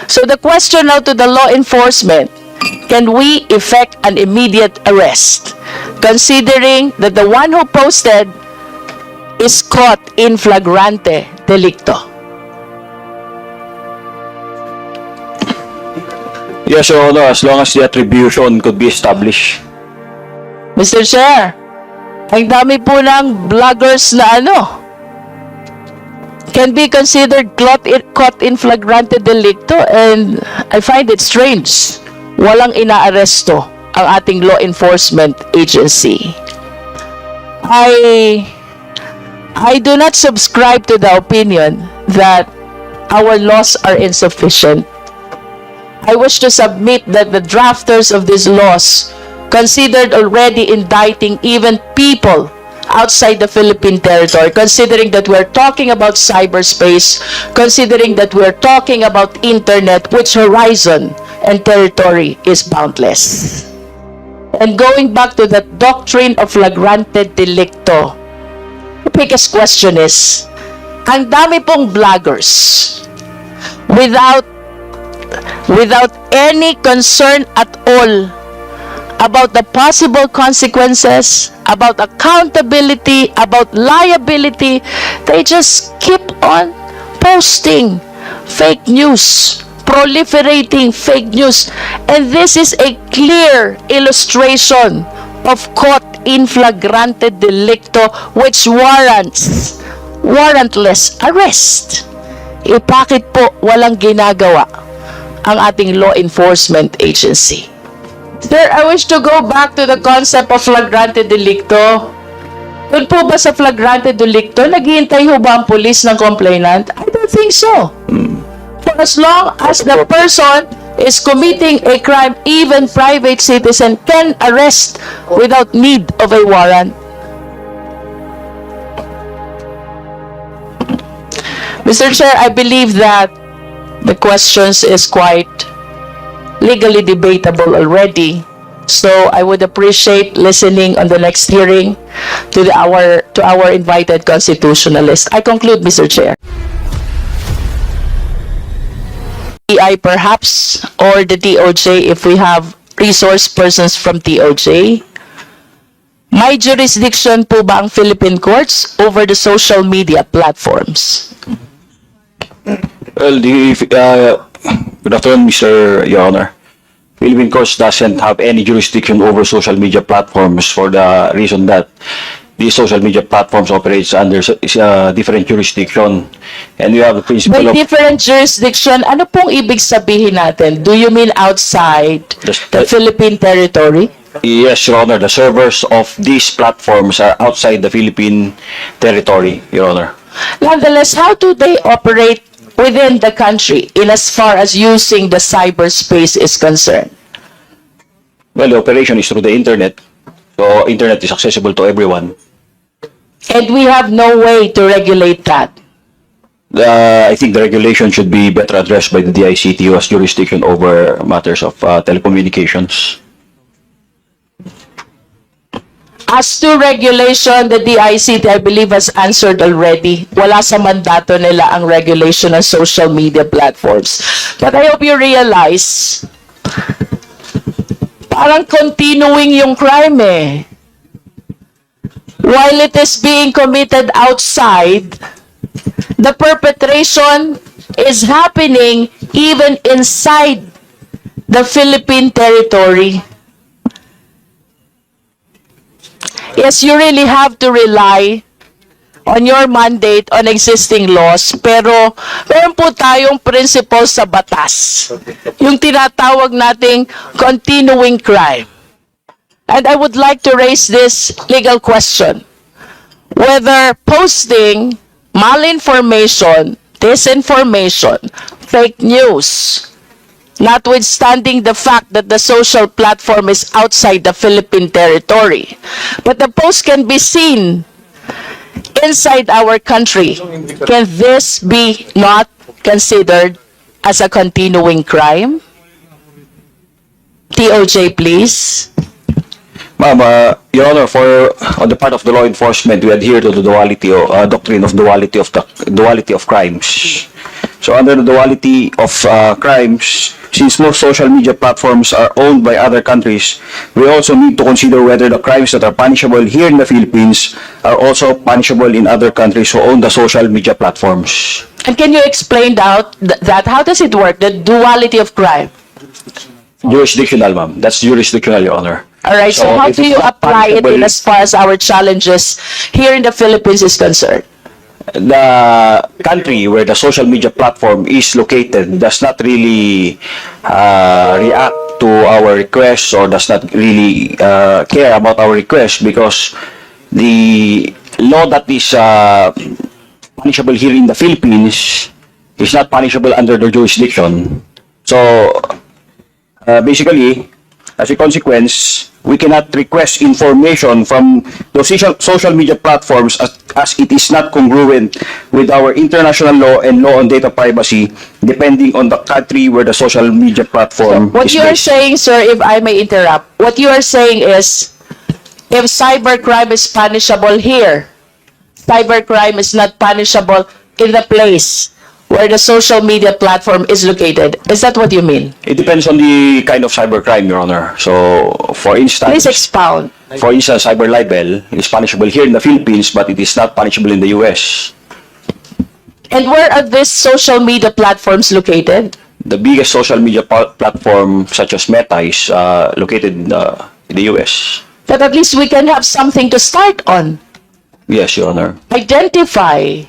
So the question now to the law enforcement, can we effect an immediate arrest, considering that the one who posted is caught in flagrante delicto? Yes, Your Honor, as long as the attribution could be established. Mr. Chair, ang dami po ng vloggers na can be considered caught in flagrante delicto, and I find it strange. Walang inaaresto ang ating law enforcement agency. I do not subscribe to the opinion that our laws are insufficient. I wish to submit that the drafters of these laws considered already indicting even people outside the Philippine territory, considering that we're talking about cyberspace, considering that we're talking about internet, which horizon and territory is boundless. And going back to the doctrine of flagrante delicto, the biggest question is, ang dami pong vloggers without any concern at all about the possible consequences, about accountability, about liability. They just keep on posting fake news, proliferating fake news. And this is a clear illustration of caught in flagrante delicto, which warrants warrantless arrest. Bakit po walang ginagawa ang ating law enforcement agency? Sir, I wish to go back to the concept of flagrante delicto. Doon po ba sa flagrante delicto, naghihintay ho ba ang police ng complainant? I don't think so. For as long as the person is committing a crime, even private citizen can arrest without need of a warrant. Mr. Chair, I believe that the questions is quite legally debatable already. So I would appreciate listening on the next hearing to our invited constitutionalist. I conclude, Mr. Chair. DI perhaps, or the DOJ if we have resource persons from DOJ. May jurisdiction po ba ang Philippine courts over the social media platforms? Well, good afternoon, Your Honor. Philippine courts doesn't have any jurisdiction over social media platforms for the reason that these social media platforms operates under different jurisdiction, and we have the principle By of different jurisdiction, ano pong ibig sabihin natin? Do you mean outside the Philippine territory? Yes, Your Honor. The servers of these platforms are outside the Philippine territory, Your Honor. Nonetheless, how do they operate within the country in as far as using the cyberspace is concerned? Well, the operation is through the internet, so internet is accessible to everyone. And we have no way to regulate that. I think the regulation should be better addressed by the DICT, who has jurisdiction over matters of telecommunications. As to regulation, the DICT, I believe, has answered already. Wala sa mandato nila ang regulation ng social media platforms. But I hope you realize, parang continuing yung crime eh. While it is being committed outside, the perpetration is happening even inside the Philippine territory. Yes, you really have to rely on your mandate on existing laws, pero meron po tayong principles sa batas. Yung tinatawag nating continuing crime. And I would like to raise this legal question. Whether posting malinformation, disinformation, fake news, notwithstanding the fact that the social platform is outside the Philippine territory, but the post can be seen inside our country, can this be not considered as a continuing crime? DOJ, please. Ma'am, Your Honor, on the part of the law enforcement, we adhere to the duality of doctrine of duality of crimes. So under the duality of crimes, since most social media platforms are owned by other countries, we also need to consider whether the crimes that are punishable here in the Philippines are also punishable in other countries who own the social media platforms. And can you explain that? How does it work, the duality of crime? Jurisdictional, ma'am. That's jurisdictional, Your Honor. All right, so how if do it's you not apply it in punishable- as far as our challenges here in the Philippines is concerned? The country where the social media platform is located does not really react to our requests or does not really care about our request because the law that is punishable here in the Philippines is not punishable under the jurisdiction. So, basically, as a consequence, we cannot request information from those social media platforms as it is not congruent with our international law and law on data privacy, depending on the country where the social media platform What is you are based. saying, sir, if I may interrupt, what you are saying is, if cybercrime is punishable here, cybercrime is not punishable in the place where the social media platform is located. Is that what you mean? It depends on the kind of cybercrime, Your Honor. So, for instance, Please expound. cyber libel is punishable here in the Philippines, but it is not punishable in the US. And where are these social media platforms located? The biggest social media platform, such as Meta, is located in the US. That at least we can have something to start on. Yes, Your Honor. Identify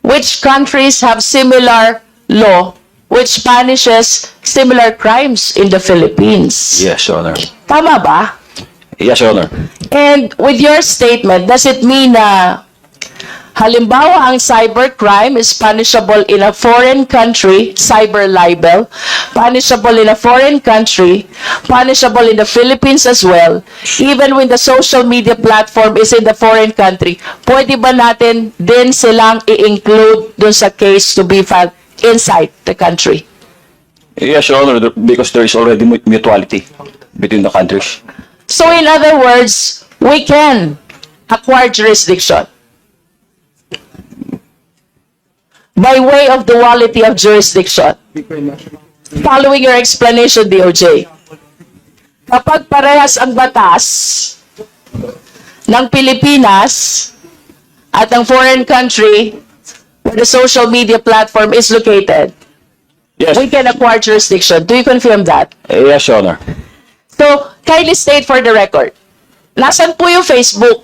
which countries have similar law which punishes similar crimes in the Philippines. Yes, Your Honor. Tama ba? Yes, Your Honor. And with your statement, does it mean na halimbawa ang cybercrime is punishable in a foreign country, cyber libel, punishable in a foreign country, punishable in the Philippines as well, even when the social media platform is in the foreign country, pwede ba natin din silang i-include dun sa case to be filed inside the country? Yes, Your Honor, because there is already mutuality between the countries. So in other words, we can acquire jurisdiction by way of duality of jurisdiction. Following your explanation, DOJ, kapag parehas ang batas ng Pilipinas at ng foreign country where the social media platform is located, Yes, we can acquire jurisdiction. Do you confirm that? yes, Your Honor. So, kindly state for the record, nasan po yung Facebook?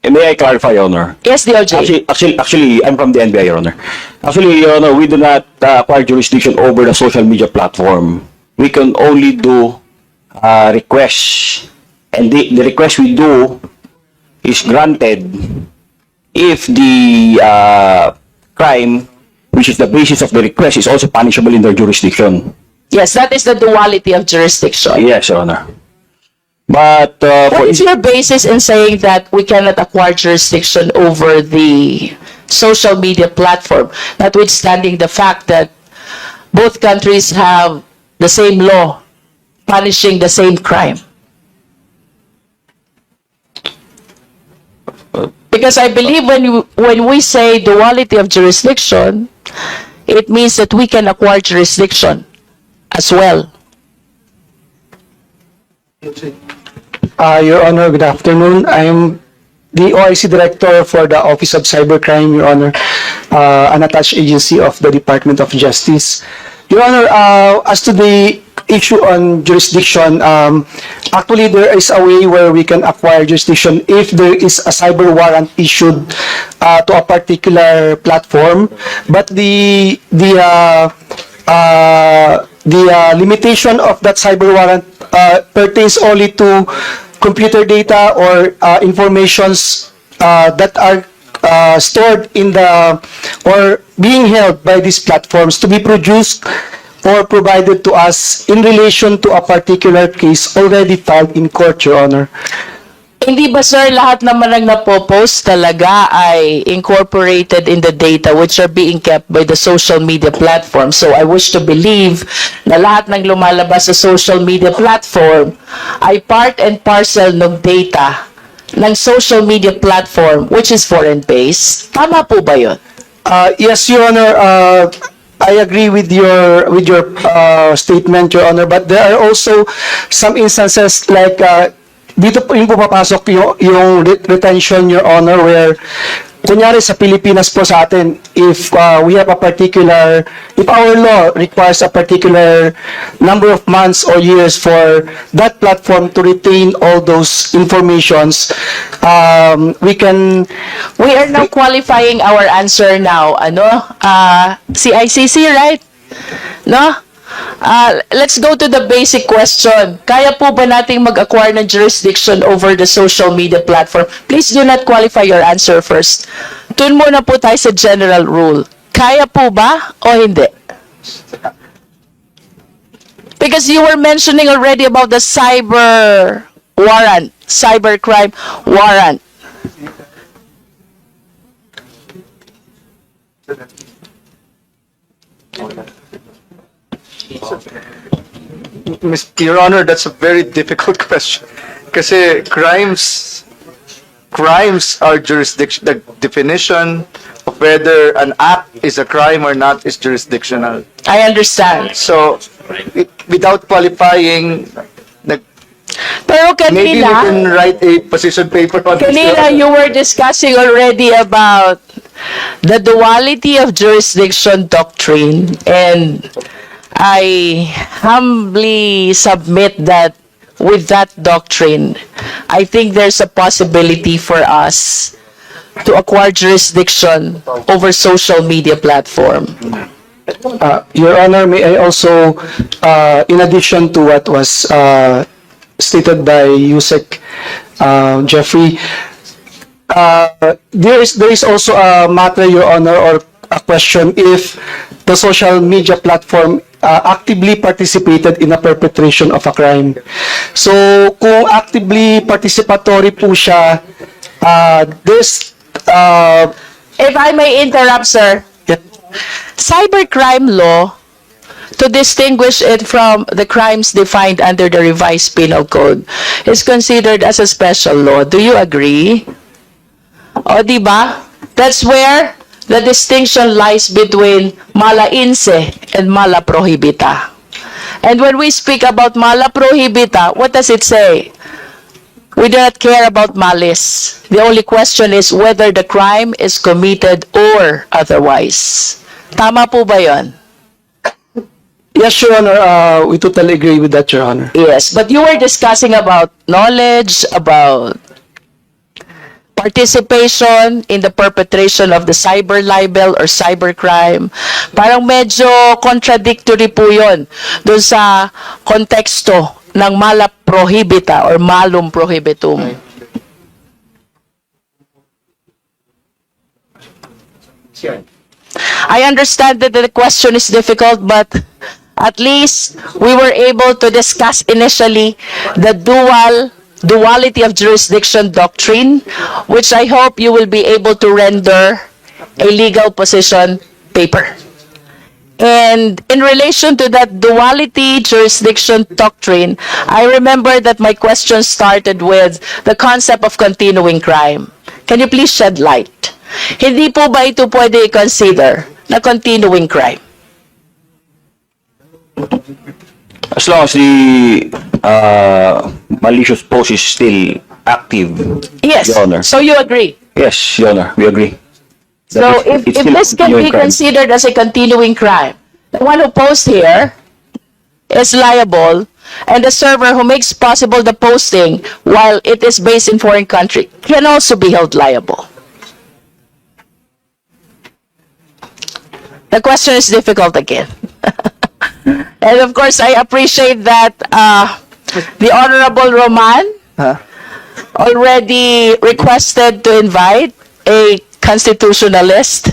May I clarify, Your Honor? Yes, DOJ. Actually, I'm from the NBI, Your Honor. Actually, Your Honor, we do not acquire jurisdiction over the social media platform. We can only do requests. And the request we do is granted if the crime, which is the basis of the request, is also punishable in their jurisdiction. Yes, that is the duality of jurisdiction. Yes, Your Honor. But What is your basis in saying that we cannot acquire jurisdiction over the social media platform, notwithstanding the fact that both countries have the same law punishing the same crime? Because I believe when we say duality of jurisdiction, it means that we can acquire jurisdiction as well. Your Honor, good afternoon. I am the OIC Director for the Office of Cybercrime, Your Honor, an attached agency of the Department of Justice. Your Honor, as to the issue on jurisdiction, actually there is a way where we can acquire jurisdiction if there is a cyber warrant issued to a particular platform, but the limitation of that cyber warrant pertains only to computer data or informations that are stored in the or being held by these platforms to be produced or provided to us in relation to a particular case already filed in court, Your Honor. Hindi ba, sir, lahat naman ng napopost talaga ay incorporated in the data which are being kept by the social media platform? So I wish to believe na lahat ng lumalabas sa social media platform ay part and parcel ng data ng social media platform which is foreign-based. Tama po ba yun? Yes, Your Honor. I agree with your statement, Your Honor. But there are also some instances like dito po yung pumapasok yung retention, Your Honor, where kunyari sa Pilipinas po sa atin, if we have a particular, if our law requires a particular number of months or years for that platform to retain all those informations, we can. We are now qualifying our answer now. CICC, right? No? Let's go to the basic question. Kaya po ba nating mag-acquire ng jurisdiction over the social media platform? Please do not qualify your answer first. Doon muna po tayo sa general rule. Kaya po ba o hindi? Because you were mentioning already about the cyber warrant, cybercrime warrant. Your Honor, that's a very difficult question. Kasi crimes are jurisdiction, the definition of whether an act is a crime or not is jurisdictional. I understand. So, without qualifying, Pero maybe we kanina, can write a position paper on this. Your kanina Honor. you were discussing already about the duality of jurisdiction doctrine, and I humbly submit that with that doctrine, I think there's a possibility for us to acquire jurisdiction over social media platform. Your Honor, may I also, in addition to what was stated by Yusek Jeffrey, there is also a matter, Your Honor, or a question if the social media platform actively participated in a perpetration of a crime. So, kung actively participatory po siya, this... If I may interrupt, sir, cybercrime law, to distinguish it from the crimes defined under the revised penal code, is considered as a special law. Do you agree? O, di ba? That's where the distinction lies between mala inse and mala prohibita. And when we speak about mala prohibita, what does it say? We do not care about malice. The only question is whether the crime is committed or otherwise. Tama po ba yun? Yes, Your Honor, we totally agree with that, Your Honor. Yes, but you were discussing about knowledge, about participation in the perpetration of the cyber libel or cybercrime. Parang medyo contradictory po yun dun sa konteksto ng mala prohibita or malum prohibitum. I understand that the question is difficult, but at least we were able to discuss initially the duality of jurisdiction doctrine, which I hope you will be able to render a legal position paper. And in relation to that duality jurisdiction doctrine, I remember that my question started with the concept of continuing crime. Can you please shed light? Hindi po ba ito pwede i-consider na continuing crime? As long as the malicious post is still active, Yes. Your Honor. So you agree? Yes, Your Honor, we agree. So That if it's still this can continuing be crime. considered as a continuing crime, the one who posts here is liable, and the server who makes possible the posting while it is based in foreign country can also be held liable. The question is difficult again. And of course, I appreciate that the Honorable Roman already requested to invite a constitutionalist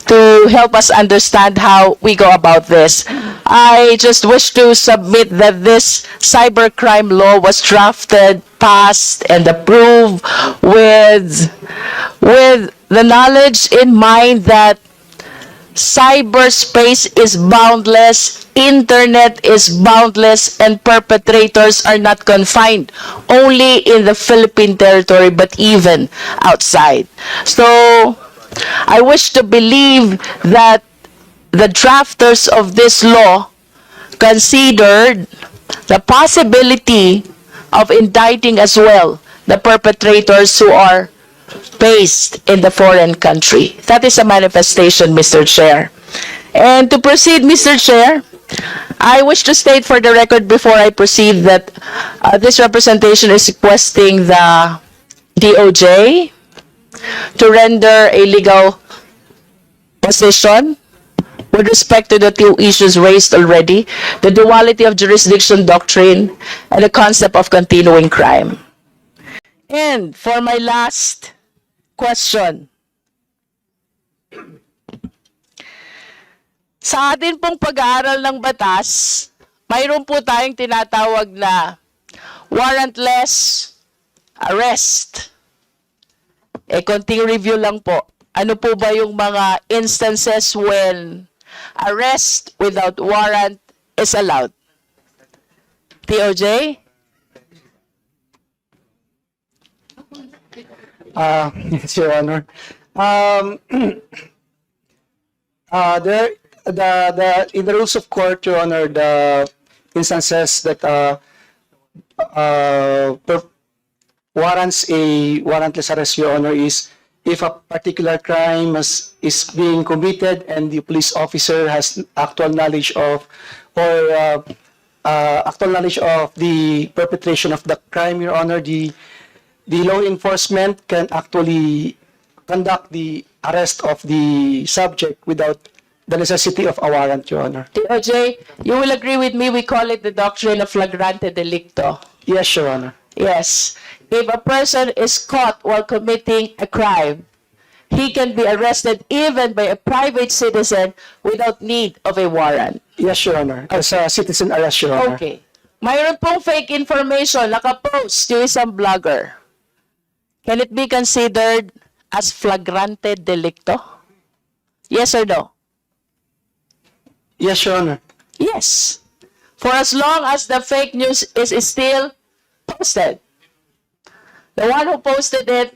to help us understand how we go about this. I just wish to submit that this cybercrime law was drafted, passed, and approved with the knowledge in mind that cyberspace is boundless, internet is boundless, and perpetrators are not confined only in the Philippine territory but even outside. So, I wish to believe that the drafters of this law considered the possibility of indicting as well the perpetrators who are based in the foreign country. That is a manifestation, Mr. Chair. And to proceed, Mr. Chair, I wish to state for the record before I proceed that this representation is requesting the DOJ to render a legal position with respect to the two issues raised already, the duality of jurisdiction doctrine and the concept of continuing crime. And for my last question, sa atin pong pag-aaral ng batas, mayroon po tayong tinatawag na warrantless arrest. Konting review lang po. Ano po ba yung mga instances when arrest without warrant is allowed? TOJ? Yes, Your Honor. In the rules of court, Your Honor, the instances that warrants a warrantless arrest, Your Honor, is if a particular crime is being committed and the police officer has actual knowledge of the perpetration of the crime, Your Honor, the law enforcement can actually conduct the arrest of the subject without the necessity of a warrant, Your Honor. TOJ, you will agree with me, we call it the doctrine of flagrante delicto. Yes, Your Honor. Yes. If a person is caught while committing a crime, he can be arrested even by a private citizen without need of a warrant. Yes, Your Honor. As a citizen arrest, Your Honor. Okay. Mayroon pong fake information nakapost yung isang blogger. Can it be considered as flagrante delicto? Yes or no? Yes, Your Honor. Yes. For as long as the fake news is still posted. The one who posted it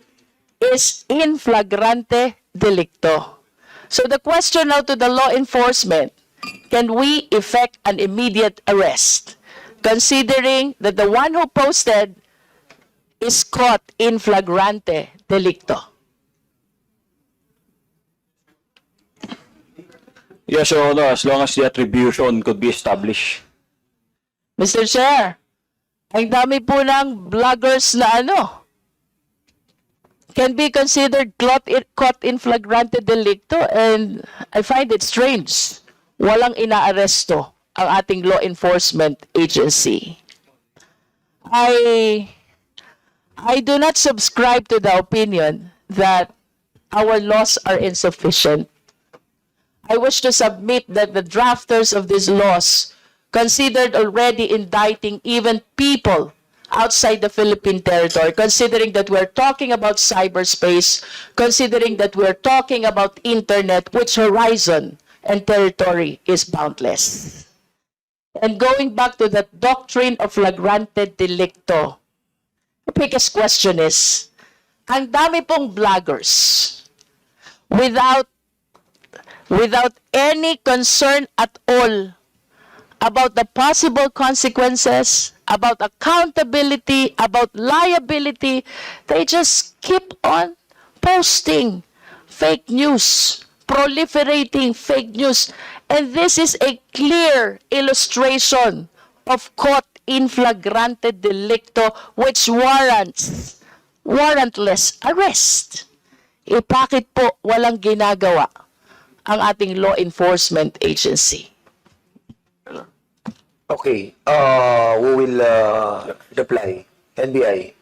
is in flagrante delicto. So the question now to the law enforcement, can we effect an immediate arrest, considering that the one who posted is caught in flagrante delicto? Yes, Your Honor, as long as the attribution could be established. Mr. Chair, ang dami po ng vloggers na can be considered caught in flagrante delicto, and I find it strange. Walang inaaresto ang ating law enforcement agency. I do not subscribe to the opinion that our laws are insufficient. I wish to submit that the drafters of these laws considered already indicting even people outside the Philippine territory, considering that we're talking about cyberspace, considering that we're talking about internet, which horizon and territory is boundless. And going back to the doctrine of flagrante delicto, the biggest question is, ang dami pong vloggers without any concern at all about the possible consequences, about accountability, about liability, they just keep on posting fake news, proliferating fake news. And this is a clear illustration of caught in flagrante delicto, which warrants warrantless arrest. Bakit po walang ginagawa ang ating law enforcement agency? Okay, we will reply. NBI.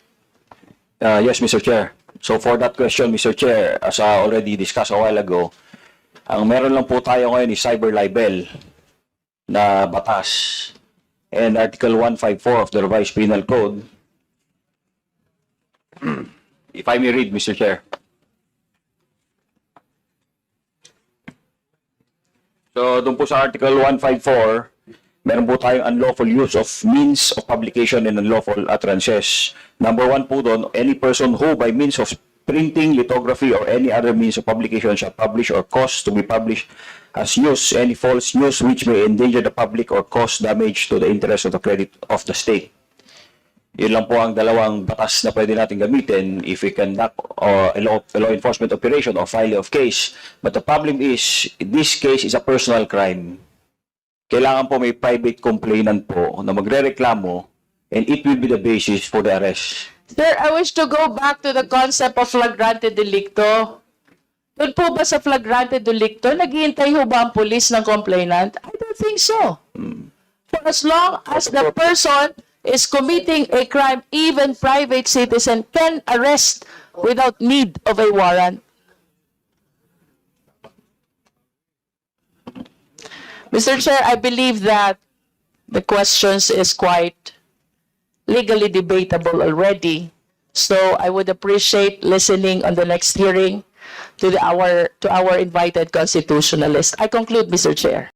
Yes, Mr. Chair. So for that question, Mr. Chair, as I already discussed a while ago, ang meron lang po tayo ngayon is cyber libel na batas and Article 154 of the Revised Penal Code. If I may read, Mr. Chair. So doon po sa Article 154, meron po tayong unlawful use of means of publication and unlawful utterances. Number 1 po doon, any person who by means of printing, lithography, or any other means of publication shall publish or cause to be published as news any false news which may endanger the public or cause damage to the interest of the credit of the state. Yun lang po ang dalawang batas na pwede natin gamitin if we conduct a law enforcement operation or file of case. But the problem is, this case is a personal crime. Kailangan po may private complainant po na magrereklamo and it will be the basis for the arrest. Sir, I wish to go back to the concept of flagrante delicto. Doon po ba sa flagrante delicto, naghihintay ho ba ang police ng complainant? I don't think so. For as long as the person is committing a crime, even private citizen can arrest without need of a warrant. Mr. Chair, I believe that the questions is quite legally debatable already. So I would appreciate listening on the next hearing to our invited constitutionalist. I conclude, Mr. Chair.